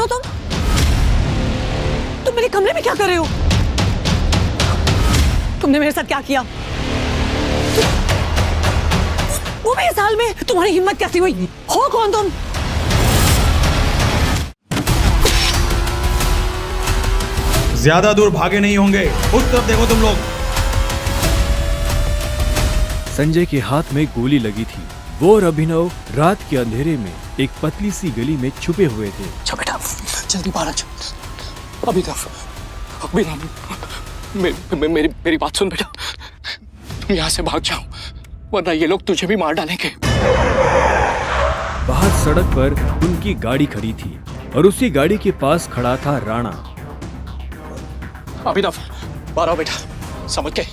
हो तुम मेरे कमरे में क्या कर रहे हो? तुमने मेरे साथ क्या किया? वो भी इस हाल में तुम्हारी हिम्मत कैसी हुई? हो कौन तुम? ज्यादा दूर भागे नहीं होंगे, उस तरफ देखो तुम लोग। संजय के हाथ में गोली लगी थी। वो और अभिनव रात के अंधेरे में एक पतली सी गली में छुपे हुए थे। अच्छा बेटा, जल्दी बाहर आ जाओ। अभिनव, मेरी बात सुन बेटा, तुम यहाँ से भाग जाओ वरना ये लोग तुझे भी मार डालेंगे। बाहर सड़क पर उनकी गाड़ी खड़ी थी और उसी गाड़ी के पास खड़ा था राणा। अभिनव, बाहर आओ बेटा। समझ के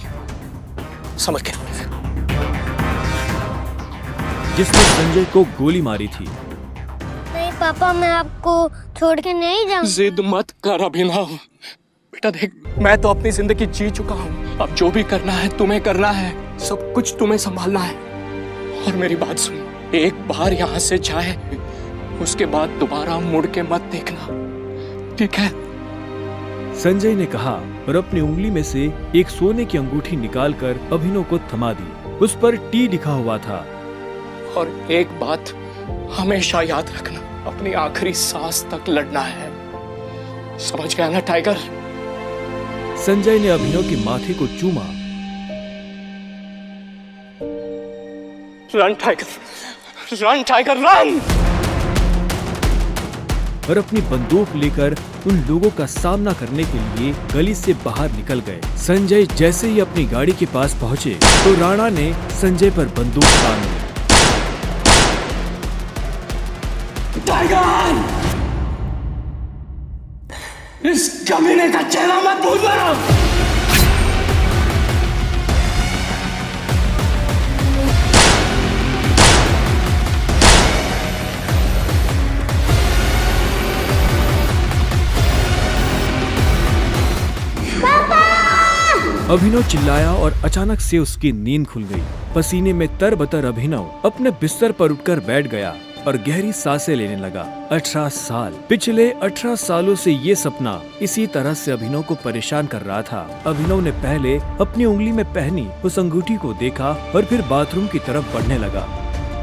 जिसने संजय को गोली मारी थी। नहीं पापा, मैं आपको छोड़ के नहीं जाऊंगा। जिद मत कर अभिनव। बेटा देख, मैं तो अपनी जिंदगी जी चुका हूँ। अब जो भी करना है तुम्हें करना है, सब कुछ तुम्हें संभालना है। और मेरी बात सुन, एक बार यहाँ से जाए उसके बाद दोबारा मुड़ के मत देखना, ठीक है? संजय ने कहा और अपनी उंगली में से एक सोने की अंगूठी निकालकर अभिनव को थमा दी। उस पर टी लिखा हुआ था। और एक बात हमेशा याद रखना, अपनी आखिरी सांस तक लड़ना है, समझ गया ना टाइगर? संजय ने अभिनव के माथे को चूमा। Run tiger, run tiger run! और अपनी बंदूक लेकर उन लोगों का सामना करने के लिए गली से बाहर निकल गए। संजय जैसे ही अपनी गाड़ी के पास पहुंचे तो राणा ने संजय पर बंदूक तान दी। टाइगर, इस कमीने का चेहरा मत भूलना। अभिनव चिल्लाया और अचानक से उसकी नींद खुल गई। पसीने में तरबतर अभिनव अपने बिस्तर पर उठकर बैठ गया और गहरी सांसें लेने लगा। 18 साल, पिछले 18 सालों से ये सपना इसी तरह से अभिनव को परेशान कर रहा था। अभिनव ने पहले अपनी उंगली में पहनी उस अंगूठी को देखा और फिर बाथरूम की तरफ बढ़ने लगा।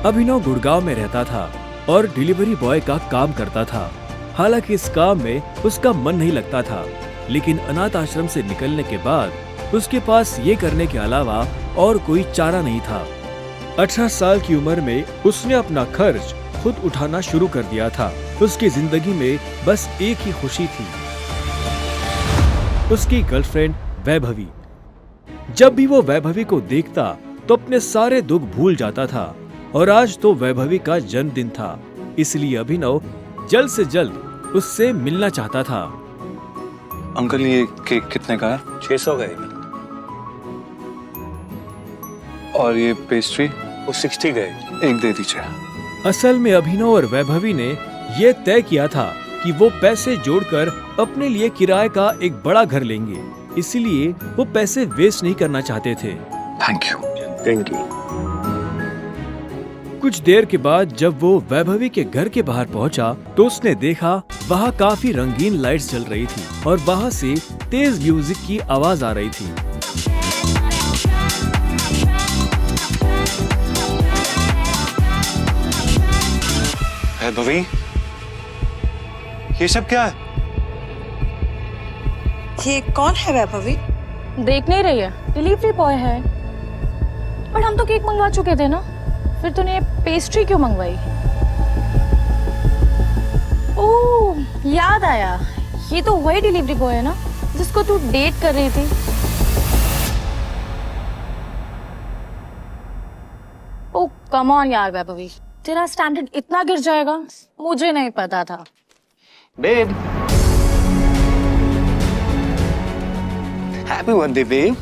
अभिनव गुड़गांव में रहता था और डिलीवरी बॉय का काम करता था। हालांकि इस काम में उसका मन नहीं लगता था, लेकिन अनाथ आश्रम से निकलने के बाद उसके पास ये करने के अलावा और कोई चारा नहीं था। 18 साल की उम्र में उसने अपना खर्च खुद उठाना शुरू कर दिया था। उसकी जिंदगी में बस एक ही खुशी थी, उसकी गर्लफ्रेंड वैभवी। जब भी वो वैभवी को देखता तो अपने सारे दुख भूल जाता था। और आज तो वैभवी का जन्मदिन था, इसलिए अभिनव जल्द से जल्द उससे मिलना चाहता था। अंकल, ये केक कितने का है? 600 का है। और ये पेस्ट्री? वो 60 का है। एक दे दीजिए। असल में अभिनव और वैभवी ने ये तय किया था कि वो पैसे जोड़कर अपने लिए किराए का एक बड़ा घर लेंगे, इसलिए वो पैसे वेस्ट नहीं करना चाहते थे। Thank you. Thank you. कुछ देर के बाद जब वो वैभवी के घर के बाहर पहुंचा तो उसने देखा वहाँ काफी रंगीन लाइट्स जल रही थी और वहाँ से तेज म्यूजिक की आवाज आ रही थी। वैभवी, ये सब क्या है? ये कौन है वैभवी? देख नहीं रही है, डिलीवरी बॉय है। पर हम तो केक मंगवा चुके थे ना, फिर तूने पेस्ट्री क्यों मंगवाई? ओह, याद आया, ये तो वही डिलीवरी बॉय है ना जिसको तू डेट कर रही थी। ओह कम ऑन यार वैभवी, तेरा स्टैंडर्ड इतना गिर जाएगा मुझे नहीं पता था। Babe, happy birthday babe.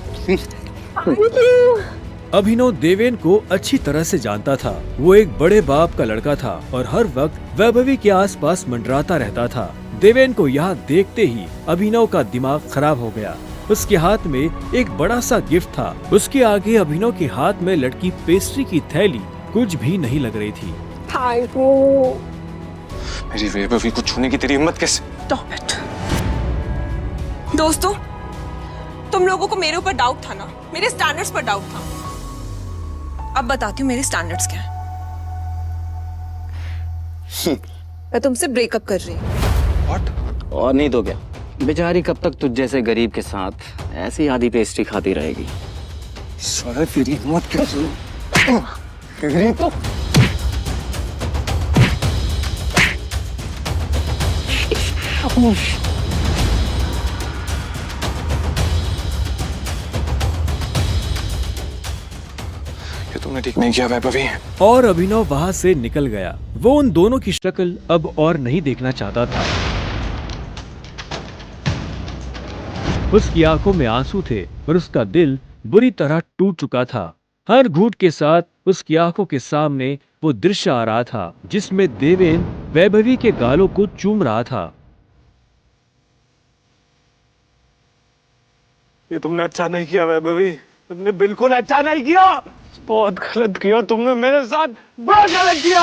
Abhinav Deven को अच्छी तरह से जानता था। वो एक बड़े बाप का लड़का था और हर वक्त वैभवी के आसपास मंडराता रहता था। देवेन को यहाँ देखते ही अभिनव का दिमाग खराब हो गया। उसके हाथ में एक बड़ा सा गिफ्ट था। उसके आगे अभिनव के हाथ में लटकी पेस्ट्री की थैली कुछ भी नहीं लग रही थी। मेरी वैभवी को छूने की तेरी हिम्मत कैसे? Stop it. दोस्तों, तुम लोगों को मेरे ऊपर डाउट था ना, मेरे स्टैंडर्ड्स पर डाउट था। अब बताती हूँ मेरे स्टैंडर्ड्स क्या है। मैं तुमसे ब्रेकअप कर रही हूँ। और नहीं तो क्या, बेचारी कब तक तुझ जैसे गरीब के साथ ऐसी आधी पेस्ट्री खाती रहेगी। साला तेरी हिम्मत कैसे? तेरी तो ये तुमने ठीक नहीं किया वैभवी। और अभिनव वहां से निकल गया। वो उन दोनों की शक्ल अब और नहीं देखना चाहता था। उसकी आंखों में आंसू थे और उसका दिल बुरी तरह टूट चुका था। हर घूंट के साथ उसकी आंखों के सामने वो दृश्य आ रहा था जिसमें देवेन वैभवी के गालों को चूम रहा था। ये तुमने अच्छा नहीं किया वैभवी, तुमने बिल्कुल अच्छा नहीं किया। बहुत गलत किया तुमने मेरे साथ, बहुत गलत किया।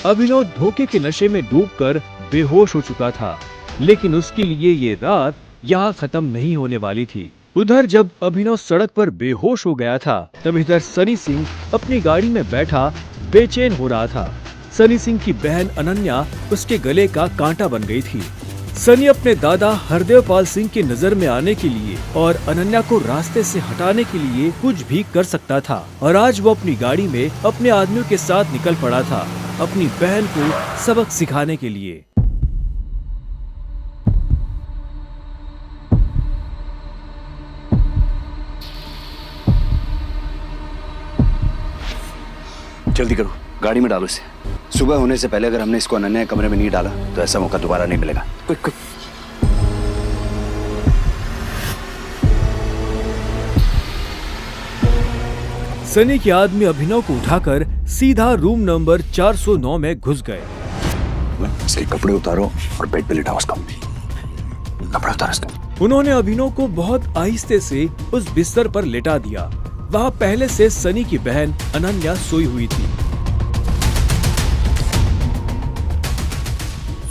अभिनव धोखे के नशे में डूबकर बेहोश हो चुका था, लेकिन उसके लिए ये रात यहाँ खत्म नहीं होने वाली थी। उधर जब अभिनव सड़क पर बेहोश हो गया था, तब इधर सनी सिंह अपनी गाड़ी में बैठा बेचैन हो रहा था। सनी सिंह की बहन अनन्या उसके गले का कांटा बन गई थी। सनी अपने दादा हरदेवपाल सिंह की नजर में आने के लिए और अनन्या को रास्ते से हटाने के लिए कुछ भी कर सकता था, और आज वो अपनी गाड़ी में अपने आदमियों के साथ निकल पड़ा था अपनी बहन को सबक सिखाने के लिए। जल्दी करो, गाड़ी में डालो इसे। सुबह होने से पहले अगर हमने इसको अनन्या के कमरे में नहीं डाला तो ऐसा मौका दोबारा नहीं मिलेगा। Quick quick. सनी के आदमी अभिनव को उठाकर सीधा रूम नंबर 409 में घुस गए। इसके कपड़े उतारो और बेड पे लिटाओ उसको। कपड़े उतारो इसका। उन्होंने अभिनव को बहुत आहिस्ते से उस बिस्तर पर लेटा दिया। वहाँ पहले से सनी की बहन अनन्या सोई हुई थी।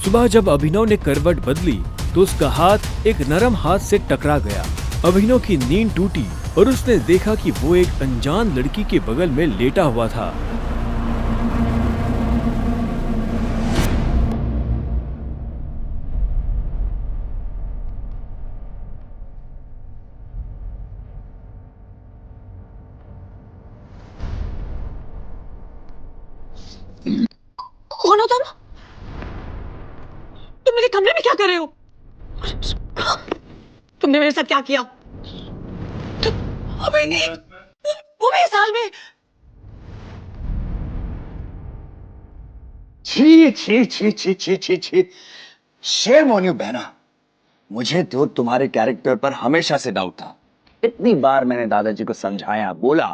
सुबह जब अभिनव ने करवट बदली तो उसका हाथ एक नरम हाथ से टकरा गया। अभिनव की नींद टूटी और उसने देखा कि वो एक अनजान लड़की के बगल में लेटा हुआ था। कौन हो तुम? तुम मेरे कमरे में क्या कर रहे हो? तुमने मेरे साथ क्या किया? अबे नहीं, वो मेरे साल में। छी छी छी छी छी छी छी। शेम ऑन यू बहना। मुझे तो तुम्हारे कैरेक्टर पर हमेशा से डाउट था। इतनी बार मैंने दादाजी को समझाया, बोला,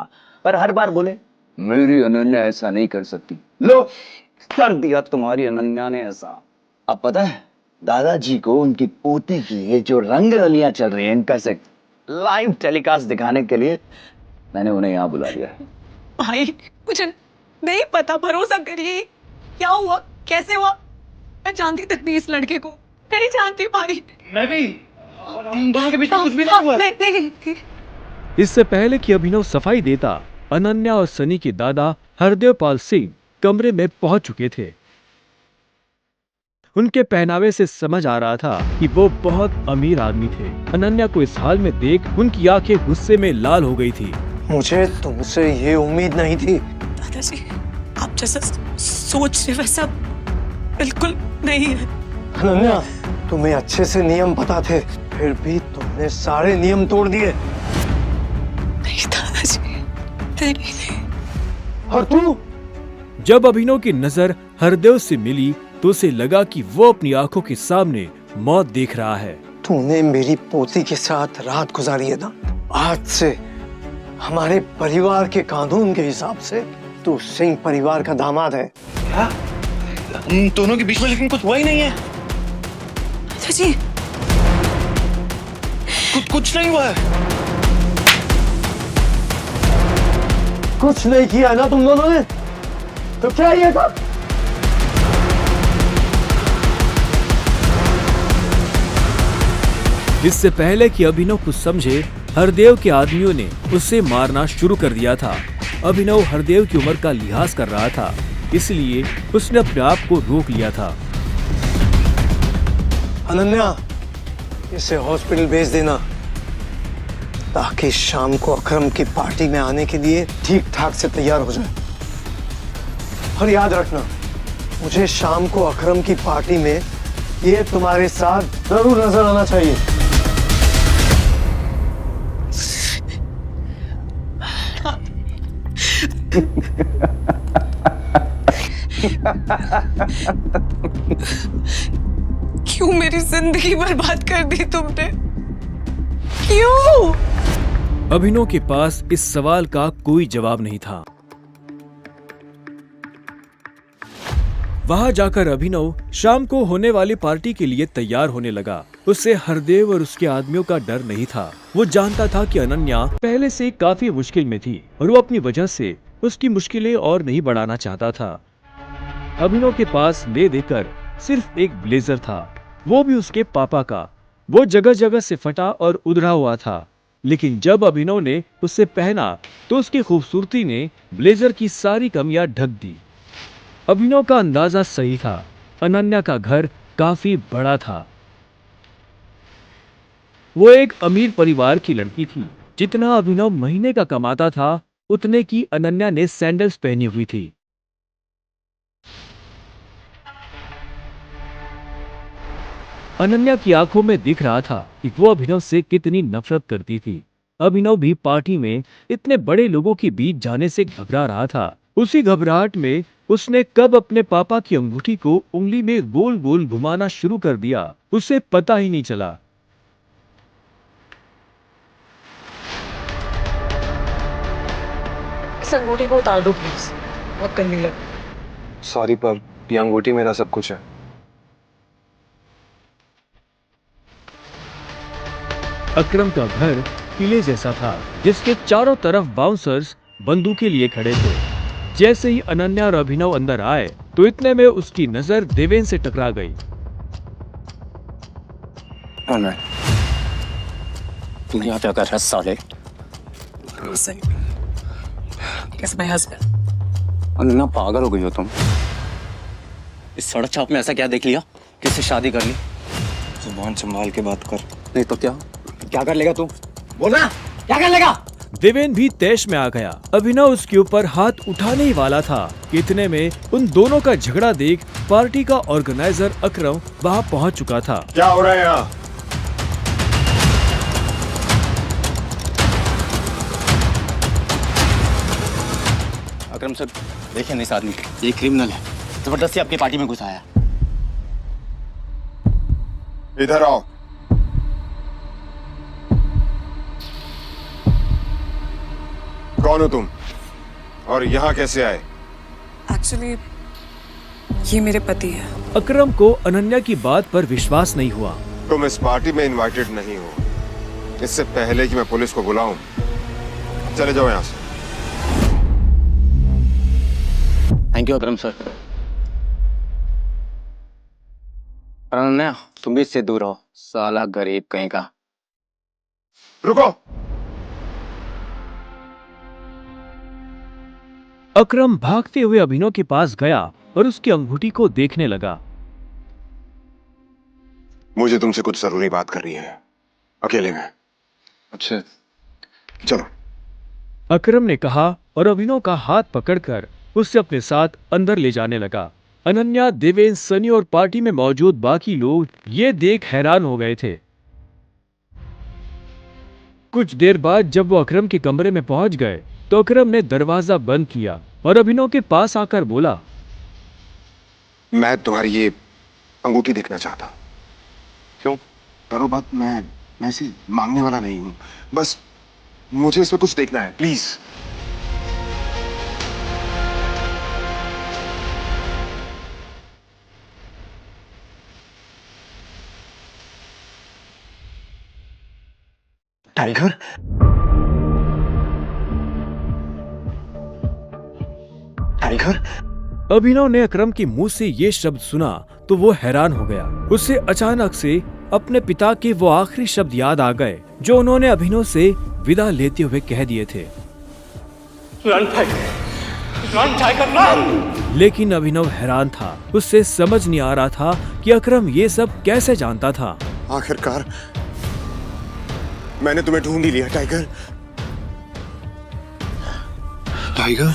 पर हर बार बोले मेरी अनन्या ऐसा नहीं कर सकती। लो, कर दिया तुम्हारी अनन्या ने ऐसा। अब पता है दादाजी को उनकी पोती की ये जो रंग रलियां चल रही है इनका से लाइव टेलीकास्ट दिखाने के लिए मैंने उन्हें यहाँ बुला लिया है। भाई मुझे नहीं पता, भरोसा करिए। क्या हुआ, कैसे हुआ? मैं जानती तक नहीं इस लड़के को, नहीं जानती भाई। मैं भी, हम दोनों के बीच में कुछ भी नहीं हुआ। नहीं। इससे पहले कि अभिनव सफाई देता, अनन्या और सनी के दादा हरदेवपाल सिंह कमरे में पहुंच चुके थे। उनके पहनावे से समझ आ रहा था कि वो बहुत अमीर आदमी थे। अनन्या को इस हाल में देख उनकी आंखें गुस्से में लाल हो गई थी। मुझे तुमसे ये उम्मीद नहीं थी। दादाजी, आप जैसा सोच रहे वैसा बिल्कुल नहीं है। अनन्या, तुम्हें अच्छे से नियम पता थे, फिर भी तुमने सारे नियम तोड़ दिए। नहीं दादाजी, नहीं। और तू? जब अभिनव की नजर हरदेव से मिली तो उसे लगा कि वो अपनी आंखों के सामने मौत देख रहा है। तूने मेरी पोती के साथ रात गुजारी है ना, आज से हमारे परिवार के कानून के हिसाब से तू सिंह परिवार का दामाद है। क्या? उन दोनों के बीच में लेकिन कुछ हुआ ही नहीं है। दादाजी, कुछ नहीं हुआ है। कुछ नहीं किया ना तुम दोनों ने, तो क्या ये था? इससे पहले कि अभिनव कुछ समझे, हरदेव के आदमियों ने उसे मारना शुरू कर दिया था। अभिनव हरदेव की उम्र का लिहाज कर रहा था, इसलिए उसने अपने आप को रोक लिया था। अनन्या, इसे हॉस्पिटल भेज देना ताकि शाम को अकरम की पार्टी में आने के लिए ठीक ठाक से तैयार हो जाए। और याद रखना, मुझे शाम को अकरम की पार्टी में ये तुम्हारे साथ जरूर नजर आना चाहिए। क्यों मेरी जिंदगी बर्बाद कर दी तुमने? क्यों? अभिनव के पास इस सवाल का कोई जवाब नहीं था। वहां जाकर अभिनव शाम को होने वाली पार्टी के लिए तैयार होने लगा। उसे हरदेव और उसके आदमियों का डर नहीं था। वो जानता था कि अनन्या पहले से काफी मुश्किल में थी और वो अपनी वजह से उसकी मुश्किलें और नहीं बढ़ाना चाहता था। अभिनव के पास ले देकर सिर्फ एक ब्लेजर था, वो भी उसके पापा का। वो जगह जगह से फटा और उधड़ा हुआ था, लेकिन जब अभिनव ने उसे पहना तो उसकी खूबसूरती ने ब्लेजर की सारी कमियां ढक दी। अभिनव का अंदाजा सही था, अनन्या का घर काफी बड़ा था। वो एक अमीर परिवार की लड़की थी। जितना अभिनव महीने का कमाता था, उतने की अनन्या ने सैंडल्स पहनी हुई थी। अनन्या की आंखों में दिख रहा था कि वो अभिनव से कितनी नफरत करती थी। अभिनव भी पार्टी में इतने बड़े लोगों के बीच जाने से घबरा रहा था। उसी घबराहट में उसने कब अपने पापा की अंगूठी को उंगली में गोल गोल घुमाना शुरू कर दिया, उसे पता ही नहीं चला। इस अंगूठी को उतार दो प्लीज, बहुत गंदी लग। सॉरी पर ये अंगूठी मेरा सब कुछ है। अकरम का घर किले जैसा था, जिसके चारों तरफ बाउंसर्स बंदूकें लिए खड़े थे। जैसे ही अनन्या और अभिनव अंदर आए तो इतने में उसकी नजर देवेन से टकरा गई। तू यहाँ क्या कर रहा है साले? अनन्या पागल हो गई हो तुम? इस सड़क छाप में ऐसा क्या देख लिया? किससे शादी कर ली? जुबान संभाल के बात कर। नहीं तो क्या कर लेगा तू? बोलना, क्या कर लेगा? देवेन भी तैश में आ गया। अभिनव उसके ऊपर हाथ उठाने ही वाला था। इतने में उन दोनों का झगड़ा देख पार्टी का ऑर्गेनाइजर अकरम वहां पहुंच चुका था। क्या हो रहा है यहाँ? अकरम सर, देखिए इस आदमी, ये क्रिमिनल है, जबरदस्ती आपकी पार्टी में घुसाया। इधर आओ। कौन हो तुम और यहाँ कैसे आए? एक्चुअली ये मेरे पति है। अकरम को अनन्या की बात पर विश्वास नहीं हुआ। तुम इस पार्टी में इनवाइटेड नहीं हो। इससे पहले कि मैं पुलिस को बुलाऊं, चले जाओ यहाँ से। Thank you Akram sir. Ananya, तुम भी इससे दूर रहो, साला गरीब कहीं का। रुको। अकरम भागते हुए अभिनव के पास गया और उसकी अंगूठी को देखने लगा। मुझे तुमसे कुछ जरूरी बात करनी है, अकेले में। अच्छा, चलो। अकरम ने कहा और अभिनव का हाथ पकड़कर उसे अपने साथ अंदर ले जाने लगा। अनन्या, देवेन, सनी और पार्टी में मौजूद बाकी लोग ये देख हैरान हो गए थे। कुछ देर बाद जब वो अकरम के कमरे में पहुंच गए तो अकरम ने दरवाजा बंद किया और अभिनव के पास आकर बोला, मैं तुम्हारी ये अंगूठी देखना चाहता। क्यों? करो बात। मैं ऐसे मांगने वाला नहीं हूं, बस मुझे इसमें कुछ देखना है, प्लीज। टाइगर? टाइगर? अभिनव ने अकरम के मुंह से ये शब्द सुना तो वो हैरान हो गया। उसे अचानक से अपने पिता के वो आखिरी शब्द याद आ गए जो उन्होंने अभिनव से विदा लेते हुए कह दिए थे। Run tiger run. लेकिन अभिनव हैरान था, उससे समझ नहीं आ रहा था कि अकरम ये सब कैसे जानता था। आखिरकार मैंने तुम्हें ढूंढ ही लिया टाइगर। टाइगर?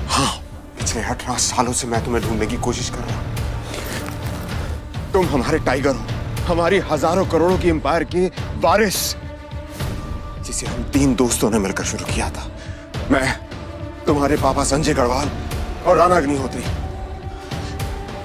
हाँ, पिछले 18 सालों से मैं तुम्हें ढूंढने की कोशिश कर रहा हूं। तुम हमारे टाइगर हो, हमारी हजारों करोड़ों की एम्पायर के वारिस, जिसे हम 3 दोस्तों ने मिलकर शुरू किया था। मैं, तुम्हारे पापा संजय गढ़वाल और राणा अग्निहोत्री।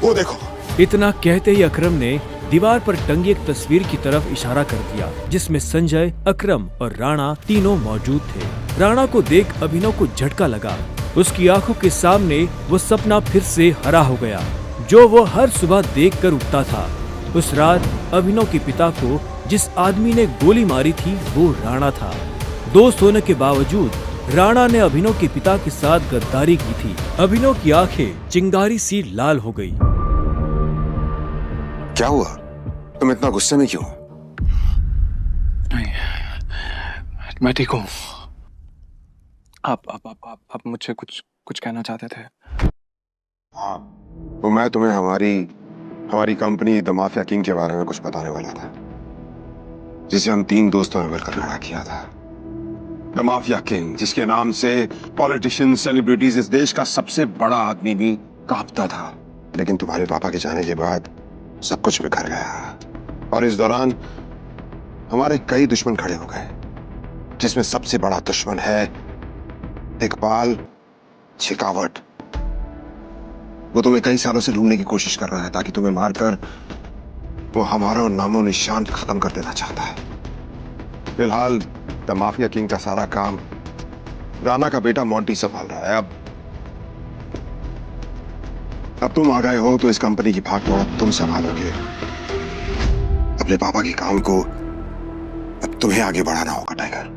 वो देखो। इतना कहते ही अकरम ने दीवार पर टंगी एक तस्वीर की तरफ इशारा कर दिया, जिसमें संजय, अकरम और राणा तीनों मौजूद थे। राणा को देख अभिनव को झटका लगा। उसकी आंखों के सामने वो सपना फिर से हरा हो गया जो वो हर सुबह देखकर उठता था। उस रात अभिनव के पिता को जिस आदमी ने गोली मारी थी वो राणा था। दोस्त होने के बावजूद राणा ने अभिनव के पिता के साथ गद्दारी की थी। अभिनव की आंखें चिंगारी सी लाल हो गई। क्या हुआ? तुम इतना गुस्से में क्यों? नहीं, मैं ठीक हूँ। आप मुझसे कुछ कहना चाहते थे? हाँ, तो मैं तुम्हें हमारी कंपनी द माफिया किंग के बारे में कुछ बताने वाला था, जिसे हम 3 दोस्तों ने मिलकर खड़ा किया था। द माफिया किंग, जिसके नाम से पॉलिटिशियन, सेलिब्रिटीज, इस देश का सबसे बड़ा आदमी भी कांपता था। लेकिन तुम्हारे पापा के जाने के बाद सब कुछ बिखर गया, और इस दौरान हमारे कई दुश्मन खड़े हो गए, जिसमें सबसे बड़ा दुश्मन है इकबाल शेखावत। वो तुम्हें कई सालों से ढूंढने की कोशिश कर रहा है, ताकि तुम्हें मारकर वो हमारा नामो निशान खत्म कर देना चाहता है। फिलहाल द माफिया किंग का सारा काम राणा का बेटा मोंटी संभाल रहा है। अब तुम आ गए हो तो इस कंपनी की भागदौड़ तुम संभालोगे। अपने पापा के काम को अब तुम्हें आगे बढ़ाना होगा टाइगर।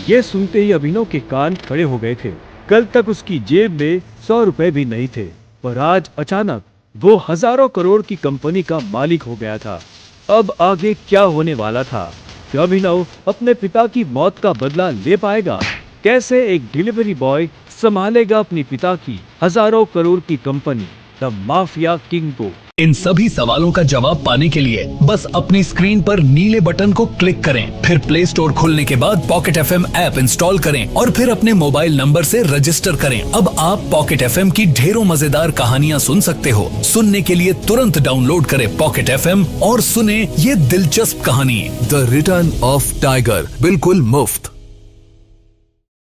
ये सुनते ही अभिनव के कान खड़े हो गए थे। कल तक उसकी जेब में 100 रुपए भी नहीं थे, पर आज अचानक वो हजारों करोड़ की कंपनी का मालिक हो गया था। अब आगे क्या होने वाला था? क्या अभिनव अपने पिता की मौत का बदला ले पाएगा? कैसे एक डिलीवरी बॉय संभालेगा अपने पिता की हजारों करोड़ की कंपनी द माफिया किंग को? इन सभी सवालों का जवाब पाने के लिए बस अपनी स्क्रीन पर नीले बटन को क्लिक करें, फिर प्ले स्टोर खोलने के बाद पॉकेट FM ऐप इंस्टॉल करें और फिर अपने मोबाइल नंबर से रजिस्टर करें। अब आप पॉकेट FM की ढेरों मजेदार कहानियां सुन सकते हो। सुनने के लिए तुरंत डाउनलोड करें पॉकेट FM और सुने ये दिलचस्प कहानी द रिटर्न ऑफ टाइगर, बिल्कुल मुफ्त।